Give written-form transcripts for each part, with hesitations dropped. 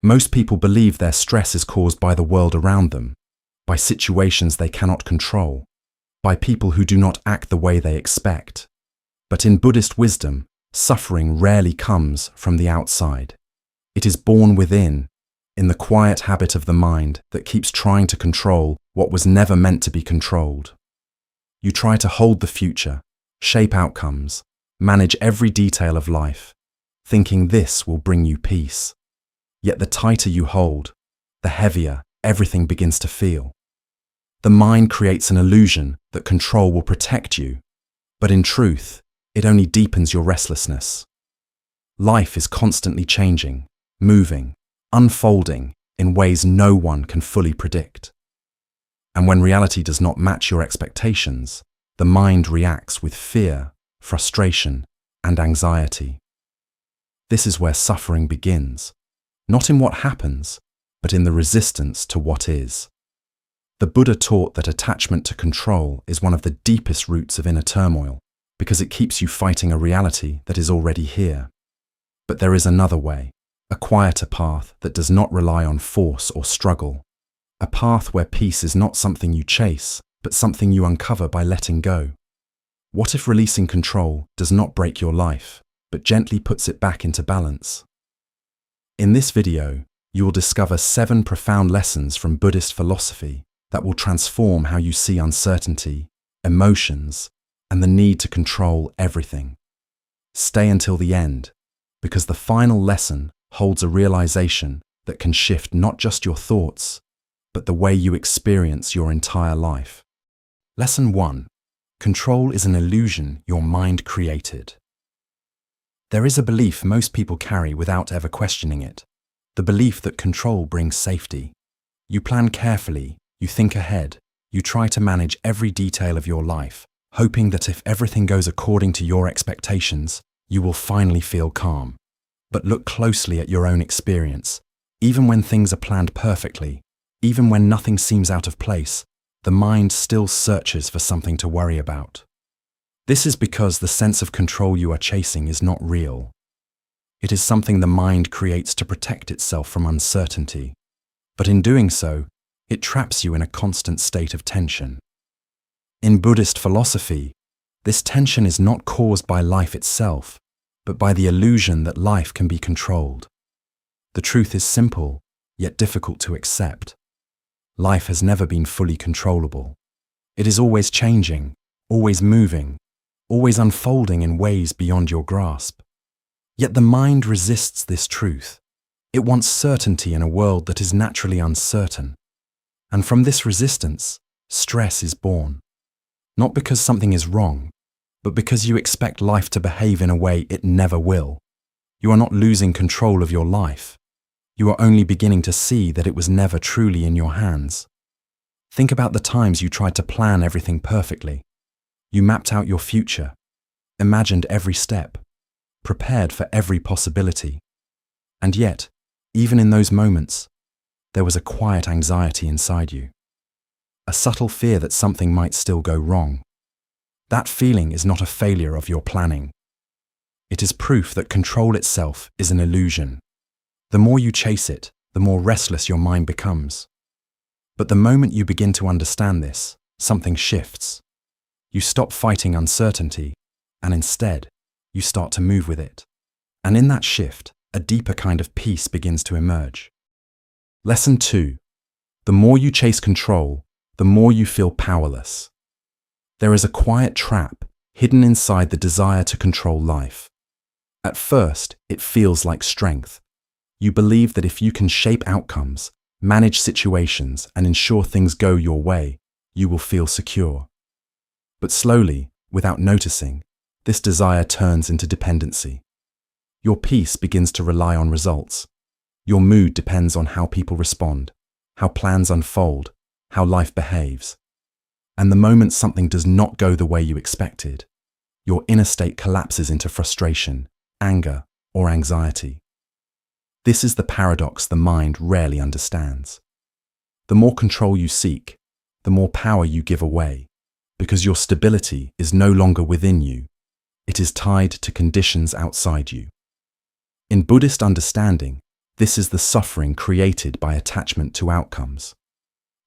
Most people believe their stress is caused by the world around them, by situations they cannot control, by people who do not act the way they expect. But in Buddhist wisdom, suffering rarely comes from the outside. It is born within, in the quiet habit of the mind that keeps trying to control what was never meant to be controlled. You try to hold the future, shape outcomes, manage every detail of life, thinking this will bring you peace. Yet the tighter you hold, the heavier everything begins to feel. The mind creates an illusion that control will protect you, but in truth, it only deepens your restlessness. Life is constantly changing, moving, unfolding in ways no one can fully predict. And when reality does not match your expectations, the mind reacts with fear, frustration, and anxiety. This is where suffering begins, not in what happens, but in the resistance to what is. The Buddha taught that attachment to control is one of the deepest roots of inner turmoil, because it keeps you fighting a reality that is already here. But there is another way, a quieter path that does not rely on force or struggle, a path where peace is not something you chase, but something you uncover by letting go. What if releasing control does not break your life, but gently puts it back into balance? In this video, you will discover 7 profound lessons from Buddhist philosophy that will transform how you see uncertainty, emotions, and the need to control everything. Stay until the end, because the final lesson holds a realization that can shift not just your thoughts, but the way you experience your entire life. Lesson 1. Control is an illusion your mind created. There is a belief most people carry without ever questioning it, the belief that control brings safety. You plan carefully, you think ahead, you try to manage every detail of your life, hoping that if everything goes according to your expectations, you will finally feel calm. But look closely at your own experience. Even when things are planned perfectly, even when nothing seems out of place, the mind still searches for something to worry about. This is because the sense of control you are chasing is not real. It is something the mind creates to protect itself from uncertainty. But in doing so, it traps you in a constant state of tension. In Buddhist philosophy, this tension is not caused by life itself, but by the illusion that life can be controlled. The truth is simple, yet difficult to accept. Life has never been fully controllable. It is always changing, always moving, always unfolding in ways beyond your grasp. Yet the mind resists this truth. It wants certainty in a world that is naturally uncertain. And from this resistance, stress is born. Not because something is wrong, but because you expect life to behave in a way it never will. You are not losing control of your life. You are only beginning to see that it was never truly in your hands. Think about the times you tried to plan everything perfectly. You mapped out your future, imagined every step, prepared for every possibility. And yet, even in those moments, there was a quiet anxiety inside you, a subtle fear that something might still go wrong. That feeling is not a failure of your planning. It is proof that control itself is an illusion. The more you chase it, the more restless your mind becomes. But the moment you begin to understand this, something shifts. You stop fighting uncertainty, and instead, you start to move with it. And in that shift, a deeper kind of peace begins to emerge. Lesson 2. The more you chase control, the more you feel powerless. There is a quiet trap hidden inside the desire to control life. At first, it feels like strength. You believe that if you can shape outcomes, manage situations, and ensure things go your way, you will feel secure. But slowly, without noticing, this desire turns into dependency. Your peace begins to rely on results. Your mood depends on how people respond, how plans unfold, how life behaves. And the moment something does not go the way you expected, your inner state collapses into frustration, anger, or anxiety. This is the paradox the mind rarely understands. The more control you seek, the more power you give away, because your stability is no longer within you. It is tied to conditions outside you. In Buddhist understanding, This is the suffering created by attachment to outcomes.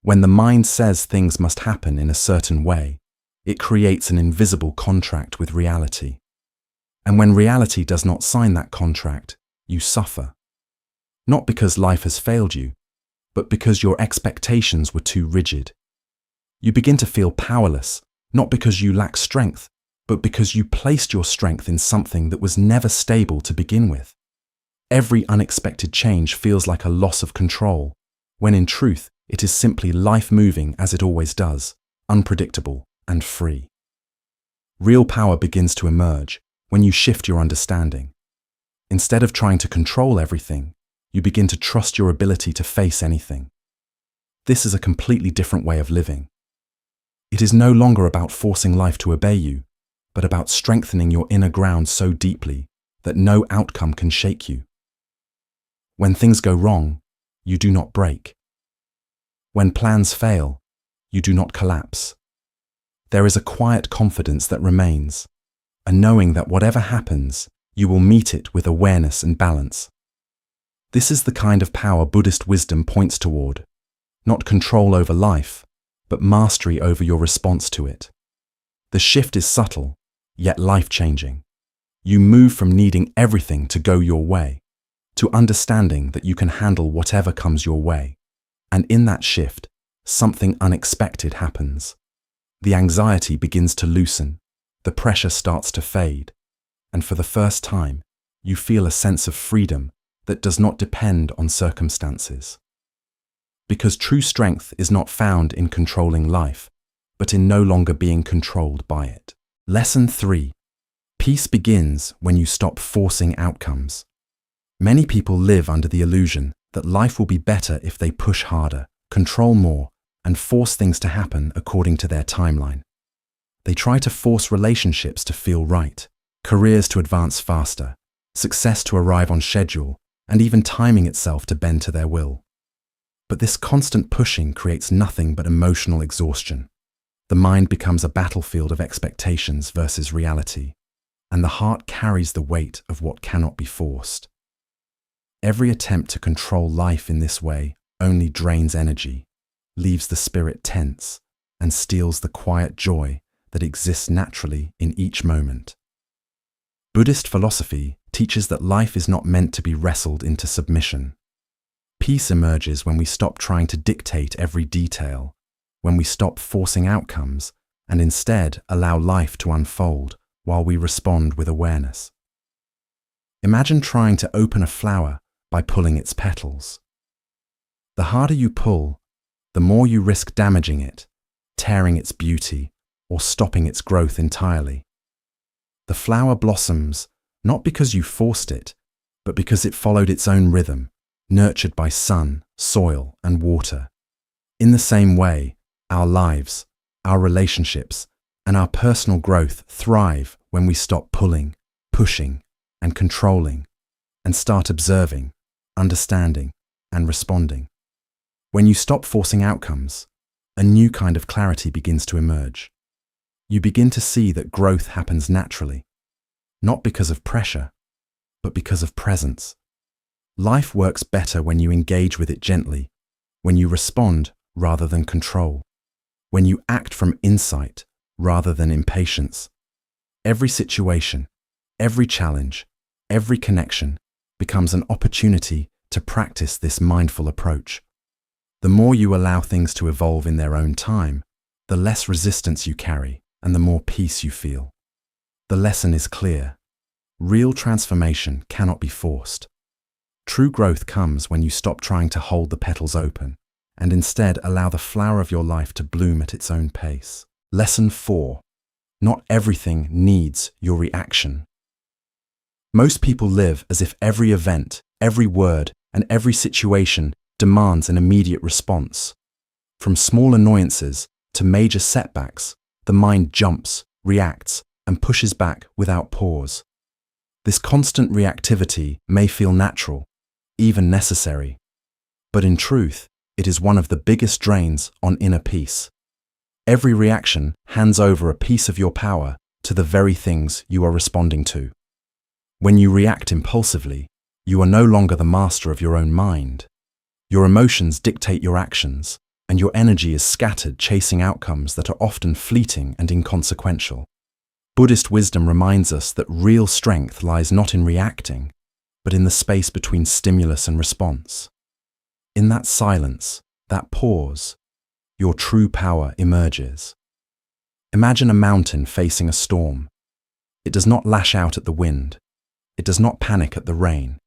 When the mind says things must happen in a certain way, it creates an invisible contract with reality. And when reality does not sign that contract, you suffer. Not because life has failed you, but because your expectations were too rigid. You begin to feel powerless, not because you lack strength, but because you placed your strength in something that was never stable to begin with. Every unexpected change feels like a loss of control, when in truth, it is simply life moving as it always does, unpredictable and free. Real power begins to emerge when you shift your understanding. Instead of trying to control everything, you begin to trust your ability to face anything. This is a completely different way of living. It is no longer about forcing life to obey you, but about strengthening your inner ground so deeply that no outcome can shake you. When things go wrong, you do not break. When plans fail, you do not collapse. There is a quiet confidence that remains, a knowing that whatever happens, you will meet it with awareness and balance. This is the kind of power Buddhist wisdom points toward, not control over life, but mastery over your response to it. The shift is subtle, yet life-changing. You move from needing everything to go your way, to understanding that you can handle whatever comes your way. And in that shift, something unexpected happens. The anxiety begins to loosen, the pressure starts to fade, and for the first time, you feel a sense of freedom that does not depend on circumstances. Because true strength is not found in controlling life, but in no longer being controlled by it. Lesson 3. Peace begins when you stop forcing outcomes. Many people live under the illusion that life will be better if they push harder, control more, and force things to happen according to their timeline. They try to force relationships to feel right, careers to advance faster, success to arrive on schedule, and even timing itself to bend to their will. But this constant pushing creates nothing but emotional exhaustion. The mind becomes a battlefield of expectations versus reality, and the heart carries the weight of what cannot be forced. Every attempt to control life in this way only drains energy, leaves the spirit tense, and steals the quiet joy that exists naturally in each moment. Buddhist philosophy teaches that life is not meant to be wrestled into submission. Peace emerges when we stop trying to dictate every detail, when we stop forcing outcomes and instead allow life to unfold while we respond with awareness. Imagine trying to open a flower by pulling its petals. The harder you pull, the more you risk damaging it, tearing its beauty, or stopping its growth entirely. The flower blossoms not because you forced it, but because it followed its own rhythm, nurtured by sun, soil, and water. In the same way, our lives, our relationships, and our personal growth thrive when we stop pulling, pushing, and controlling, and start observing, understanding, and responding. When you stop forcing outcomes, a new kind of clarity begins to emerge. You begin to see that growth happens naturally, not because of pressure, but because of presence. Life works better when you engage with it gently, when you respond rather than control, when you act from insight rather than impatience. Every situation, every challenge, every connection becomes an opportunity to practice this mindful approach. The more you allow things to evolve in their own time, the less resistance you carry and the more peace you feel. The lesson is clear. Real transformation cannot be forced. True growth comes when you stop trying to hold the petals open and instead allow the flower of your life to bloom at its own pace. Lesson 4. Not everything needs your reaction. Most people live as if every event, every word, and every situation demands an immediate response. From small annoyances to major setbacks, the mind jumps, reacts, and pushes back without pause. This constant reactivity may feel natural, even necessary, but in truth, it is one of the biggest drains on inner peace. Every reaction hands over a piece of your power to the very things you are responding to. When you react impulsively, You are no longer the master of your own mind. Your emotions dictate your actions, and your energy is scattered chasing outcomes that are often fleeting and inconsequential. Buddhist wisdom reminds us that real strength lies not in reacting, but in the space between stimulus and response. In that silence, that pause, your true power emerges. Imagine a mountain facing a storm. It does not lash out at the wind. It does not panic at the rain.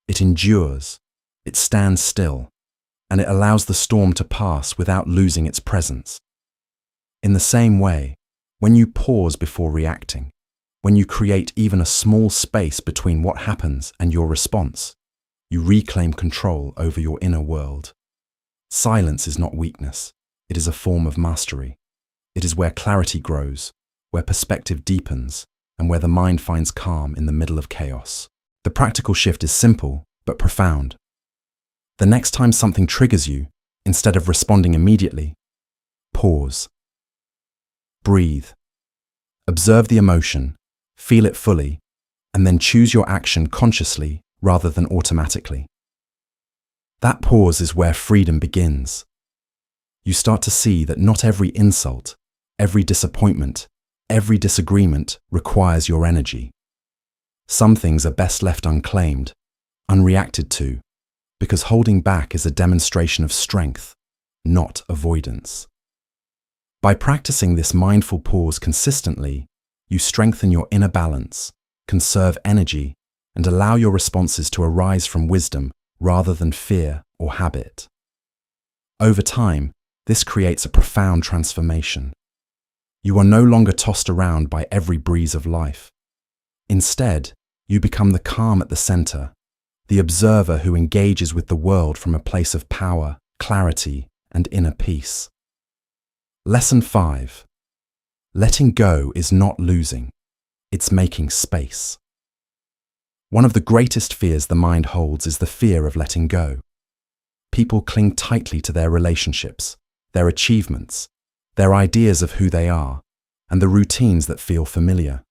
It endures, it stands still, and it allows the storm to pass without losing its presence. In the same way, when you pause before reacting, when you create even a small space between what happens and your response, you reclaim control over your inner world. Silence is not weakness, it is a form of mastery. It is where clarity grows, where perspective deepens, and where the mind finds calm in the middle of chaos. The practical shift is simple, but profound. The next time something triggers you, instead of responding immediately, pause. Breathe. Observe the emotion, feel it fully, and then choose your action consciously rather than automatically. That pause is where freedom begins. You start to see that not every insult, every disappointment, every disagreement requires your energy. Some things are best left unclaimed, unreacted to, because holding back is a demonstration of strength, not avoidance. By practicing this mindful pause consistently, you strengthen your inner balance, conserve energy, and allow your responses to arise from wisdom rather than fear or habit. Over time, this creates a profound transformation. You are no longer tossed around by every breeze of life. Instead, you become the calm at the center, the observer who engages with the world from a place of power, clarity, and inner peace. Lesson 5. Letting go is not losing, it's making space. One of the greatest fears the mind holds is the fear of letting go. People cling tightly to their relationships, their achievements, their ideas of who they are, and the routines that feel familiar.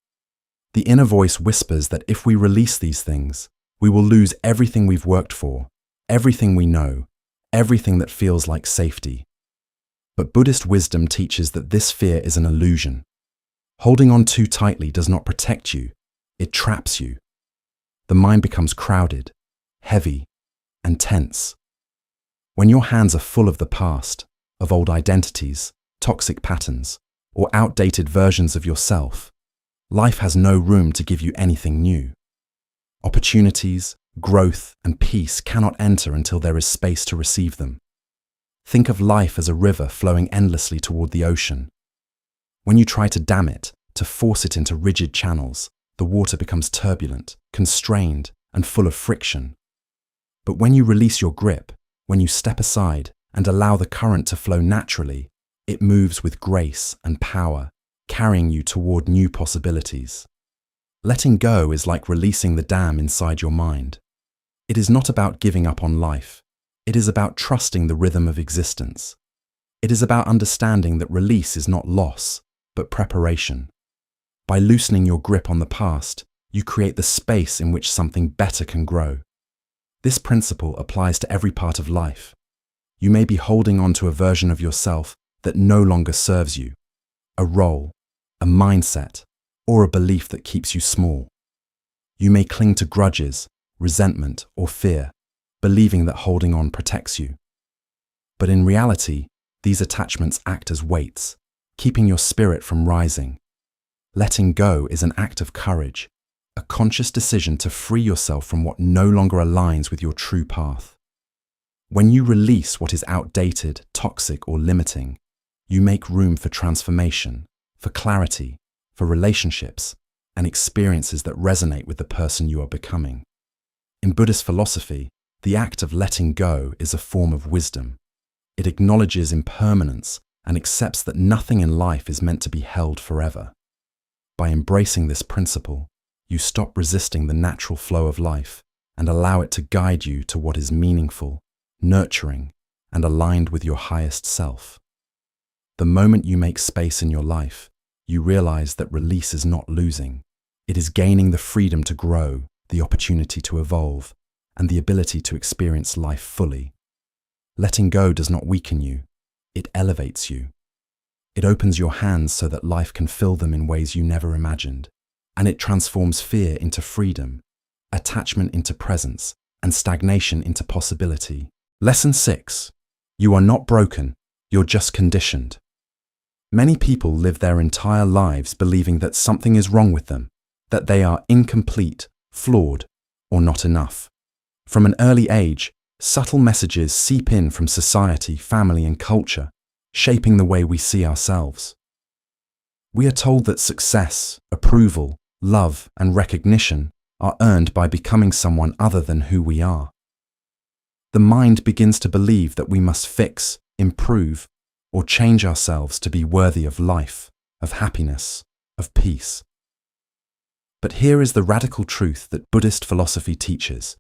The inner voice whispers that if we release these things, we will lose everything we've worked for, everything we know, everything that feels like safety. But Buddhist wisdom teaches that this fear is an illusion. Holding on too tightly does not protect you, it traps you. The mind becomes crowded, heavy, and tense. When your hands are full of the past, of old identities, toxic patterns, or outdated versions of yourself, life has no room to give you anything new. Opportunities, growth, and peace cannot enter until there is space to receive them. Think of life as a river flowing endlessly toward the ocean. When you try to dam it, to force it into rigid channels, the water becomes turbulent, constrained, and full of friction. But when you release your grip, when you step aside and allow the current to flow naturally, it moves with grace and power, carrying you toward new possibilities. Letting go is like releasing the dam inside your mind. It is not about giving up on life. It is about trusting the rhythm of existence. It is about understanding that release is not loss, but preparation. By loosening your grip on the past, you create the space in which something better can grow. This principle applies to every part of life. You may be holding on to a version of yourself that no longer serves you, a role, a mindset, or a belief that keeps you small. You may cling to grudges, resentment, or fear, believing that holding on protects you. But in reality, these attachments act as weights, keeping your spirit from rising. Letting go is an act of courage, a conscious decision to free yourself from what no longer aligns with your true path. When you release what is outdated, toxic, or limiting, you make room for transformation, for clarity, for relationships, and experiences that resonate with the person you are becoming. In Buddhist philosophy, the act of letting go is a form of wisdom. It acknowledges impermanence and accepts that nothing in life is meant to be held forever. By embracing this principle, you stop resisting the natural flow of life and allow it to guide you to what is meaningful, nurturing, and aligned with your highest self. The moment you make space in your life, you realize that release is not losing. It is gaining the freedom to grow, the opportunity to evolve, and the ability to experience life fully. Letting go does not weaken you, it elevates you. It opens your hands so that life can fill them in ways you never imagined, and it transforms fear into freedom, attachment into presence, and stagnation into possibility. Lesson 6. You are not broken, you're just conditioned. Many people live their entire lives believing that something is wrong with them, that they are incomplete, flawed, or not enough. From an early age, subtle messages seep in from society, family, and culture, shaping the way we see ourselves. We are told that success, approval, love, and recognition are earned by becoming someone other than who we are. The mind begins to believe that we must fix, improve, or change ourselves to be worthy of life, of happiness, of peace. But here is the radical truth that Buddhist philosophy teaches.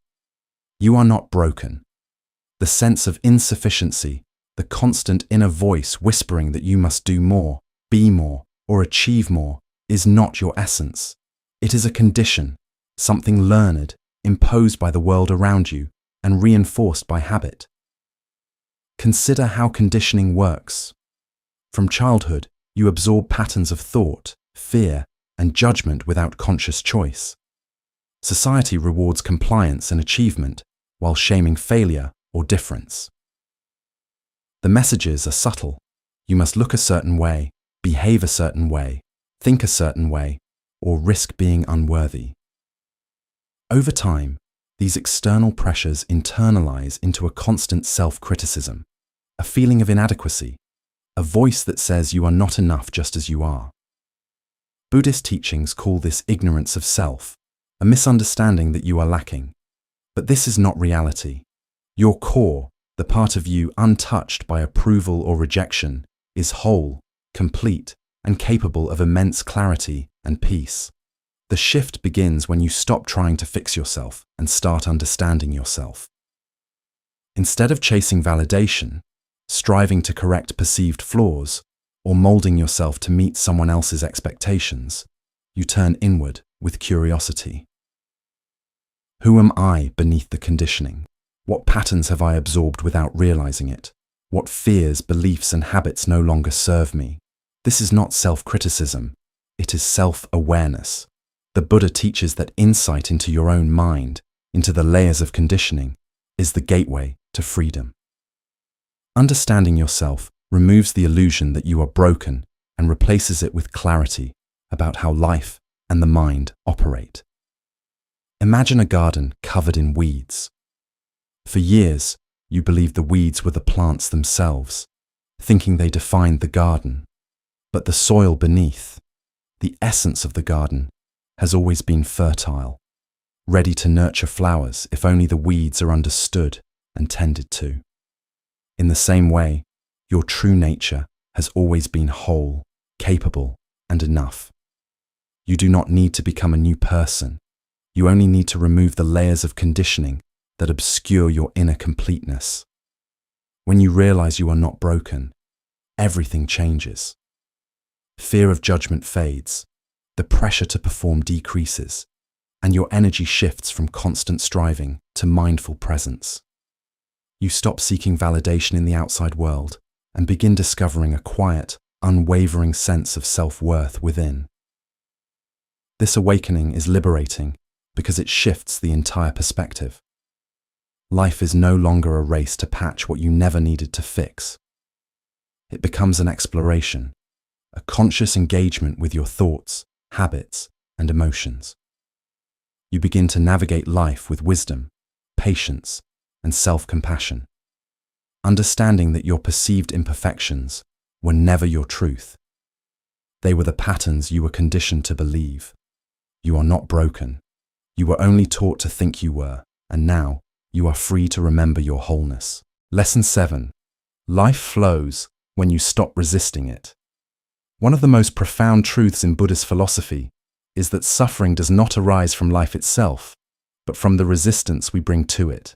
You are not broken. The sense of insufficiency, the constant inner voice whispering that you must do more, be more, or achieve more, is not your essence. It is a condition, something learned, imposed by the world around you, and reinforced by habit. Consider how conditioning works. From childhood, you absorb patterns of thought, fear, and judgment without conscious choice. Society rewards compliance and achievement, while shaming failure or difference. The messages are subtle. You must look a certain way, behave a certain way, think a certain way, or risk being unworthy. Over time, these external pressures internalize into a constant self-criticism, a feeling of inadequacy, a voice that says you are not enough just as you are. Buddhist teachings call this ignorance of self, a misunderstanding that you are lacking. But this is not reality. Your core, the part of you untouched by approval or rejection, is whole, complete, and capable of immense clarity and peace. The shift begins when you stop trying to fix yourself and start understanding yourself. Instead of chasing validation, striving to correct perceived flaws, or molding yourself to meet someone else's expectations, you turn inward with curiosity. Who am I beneath the conditioning? What patterns have I absorbed without realizing it? What fears, beliefs, and habits no longer serve me? This is not self-criticism. It is self-awareness. The Buddha teaches that insight into your own mind, into the layers of conditioning, is the gateway to freedom. Understanding yourself removes the illusion that you are broken and replaces it with clarity about how life and the mind operate. Imagine a garden covered in weeds. For years, you believed the weeds were the plants themselves, thinking they defined the garden. But the soil beneath, the essence of the garden, has always been fertile, ready to nurture flowers if only the weeds are understood and tended to. In the same way, your true nature has always been whole, capable, and enough. You do not need to become a new person. You only need to remove the layers of conditioning that obscure your inner completeness. When you realize you are not broken, everything changes. Fear of judgment fades, the pressure to perform decreases, and your energy shifts from constant striving to mindful presence. You stop seeking validation in the outside world and begin discovering a quiet, unwavering sense of self-worth within. This awakening is liberating because it shifts the entire perspective. Life is no longer a race to patch what you never needed to fix. It becomes an exploration, a conscious engagement with your thoughts, habits, and emotions. You begin to navigate life with wisdom, patience, and self-compassion, understanding that your perceived imperfections were never your truth. They were the patterns you were conditioned to believe. You are not broken. You were only taught to think you were, and now you are free to remember your wholeness. Lesson 7. Life flows when you stop resisting it. One of the most profound truths in Buddhist philosophy is that suffering does not arise from life itself, but from the resistance we bring to it.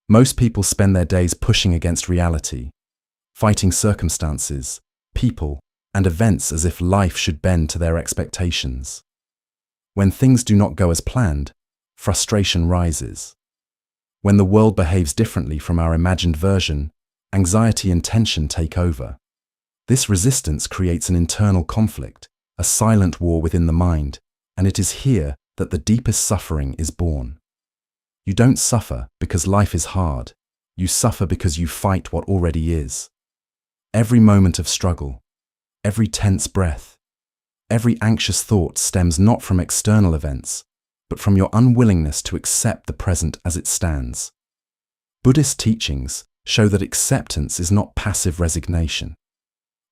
Most people spend their days pushing against reality, fighting circumstances, people, and events as if life should bend to their expectations. When things do not go as planned, frustration rises. When the world behaves differently from our imagined version, anxiety and tension take over. This resistance creates an internal conflict, a silent war within the mind, and it is here that the deepest suffering is born. You don't suffer because life is hard. You suffer because you fight what already is. Every moment of struggle, every tense breath, every anxious thought stems not from external events, but from your unwillingness to accept the present as it stands. Buddhist teachings show that acceptance is not passive resignation.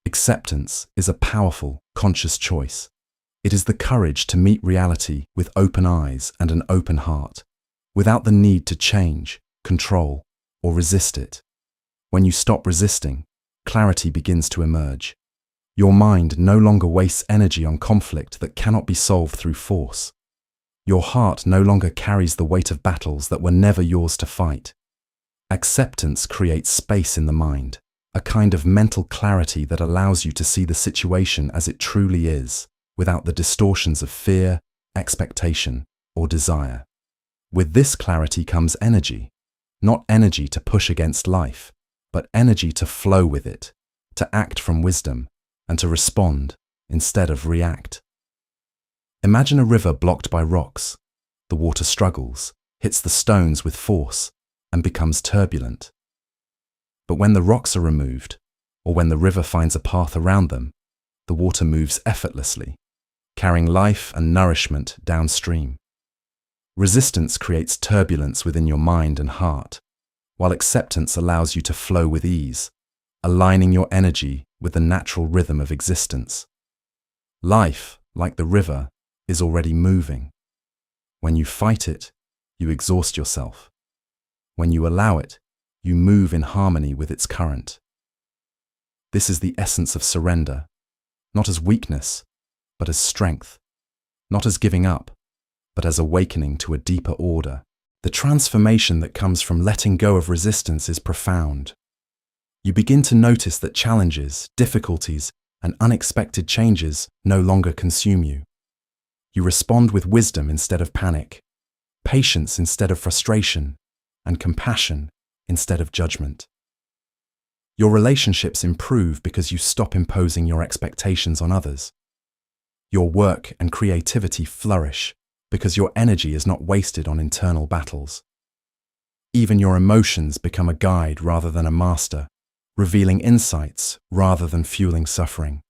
Acceptance is a powerful, conscious choice. It is the courage to meet reality with open eyes and an open heart, without the need to change, control, or resist it. When you stop resisting, clarity begins to emerge. Your mind no longer wastes energy on conflict that cannot be solved through force. Your heart no longer carries the weight of battles that were never yours to fight. Acceptance creates space in the mind, a kind of mental clarity that allows you to see the situation as it truly is, without the distortions of fear, expectation, or desire. With this clarity comes energy, not energy to push against life, but energy to flow with it, to act from wisdom, and to respond instead of react. Imagine a river blocked by rocks. The water struggles, hits the stones with force, and becomes turbulent. But when the rocks are removed, or when the river finds a path around them, the water moves effortlessly, carrying life and nourishment downstream. Resistance creates turbulence within your mind and heart, while acceptance allows you to flow with ease, aligning your energy with the natural rhythm of existence. Life, like the river, is already moving. When you fight it, you exhaust yourself. When you allow it, you move in harmony with its current. This is the essence of surrender, not as weakness, but as strength, not as giving up, but as awakening to a deeper order. The transformation that comes from letting go of resistance is profound. You begin to notice that challenges, difficulties, and unexpected changes no longer consume you. You respond with wisdom instead of panic, patience instead of frustration, and compassion instead of judgment. Your relationships improve because you stop imposing your expectations on others. Your work and creativity flourish because your energy is not wasted on internal battles. Even your emotions become a guide rather than a master, revealing insights rather than fueling suffering.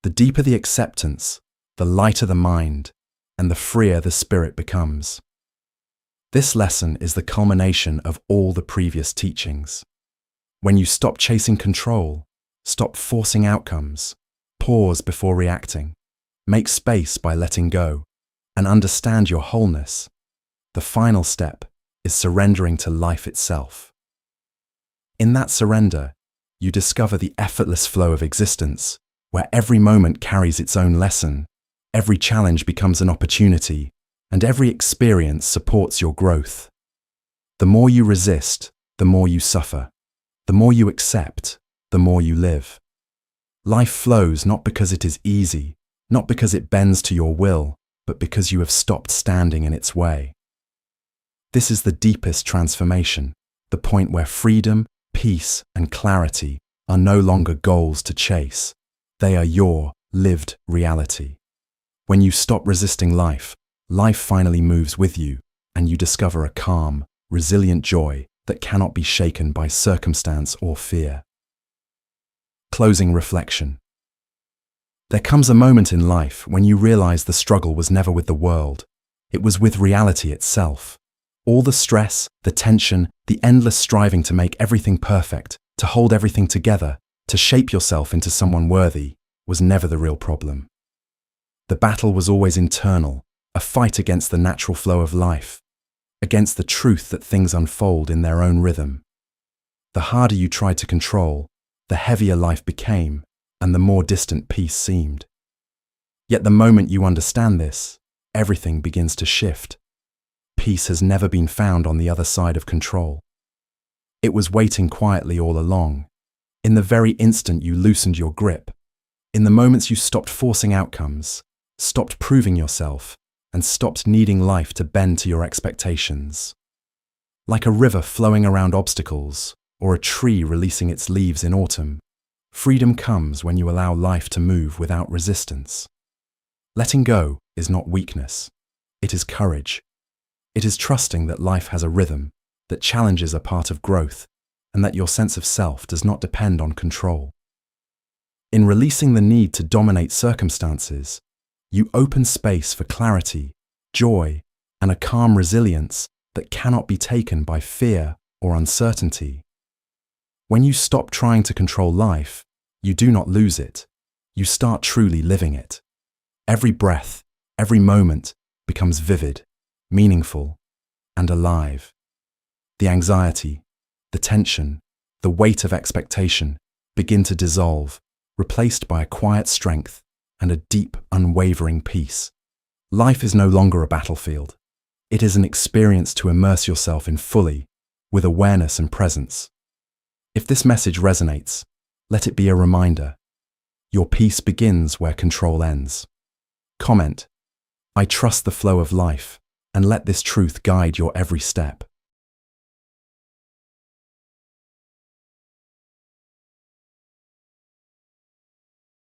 The deeper the acceptance, the lighter the mind, and the freer the spirit becomes. This lesson is the culmination of all the previous teachings. When you stop chasing control, stop forcing outcomes, pause before reacting, make space by letting go, and understand your wholeness, the final step is surrendering to life itself. In that surrender, you discover the effortless flow of existence, where every moment carries its own lesson, every challenge becomes an opportunity, and every experience supports your growth. The more you resist, the more you suffer. The more you accept, the more you live. Life flows not because it is easy, not because it bends to your will, but because you have stopped standing in its way. This is the deepest transformation, the point where freedom, peace, and clarity are no longer goals to chase. They are your lived reality. When you stop resisting life, life finally moves with you, and you discover a calm, resilient joy that cannot be shaken by circumstance or fear. Closing reflection. There comes a moment in life when you realize the struggle was never with the world, it was with reality itself. All the stress, the tension, the endless striving to make everything perfect, to hold everything together, to shape yourself into someone worthy, was never the real problem. The battle was always internal, a fight against the natural flow of life, against the truth that things unfold in their own rhythm. The harder you tried to control, the heavier life became, and the more distant peace seemed. Yet the moment you understand this, everything begins to shift. Peace has never been found on the other side of control. It was waiting quietly all along, in the very instant you loosened your grip, in the moments you stopped forcing outcomes, stopped proving yourself, and stopped needing life to bend to your expectations. Like a river flowing around obstacles, or a tree releasing its leaves in autumn, freedom comes when you allow life to move without resistance. Letting go is not weakness. It is courage. It is trusting that life has a rhythm, that challenges are part of growth, and that your sense of self does not depend on control. In releasing the need to dominate circumstances, you open space for clarity, joy, and a calm resilience that cannot be taken by fear or uncertainty. When you stop trying to control life, you do not lose it. You start truly living it. Every breath, every moment becomes vivid, meaningful, and alive. The anxiety, the tension, the weight of expectation begin to dissolve, replaced by a quiet strength and a deep, unwavering peace. Life is no longer a battlefield. It is an experience to immerse yourself in fully, with awareness and presence. If this message resonates, let it be a reminder. Your peace begins where control ends. Comment, "I trust the flow of life," and let this truth guide your every step.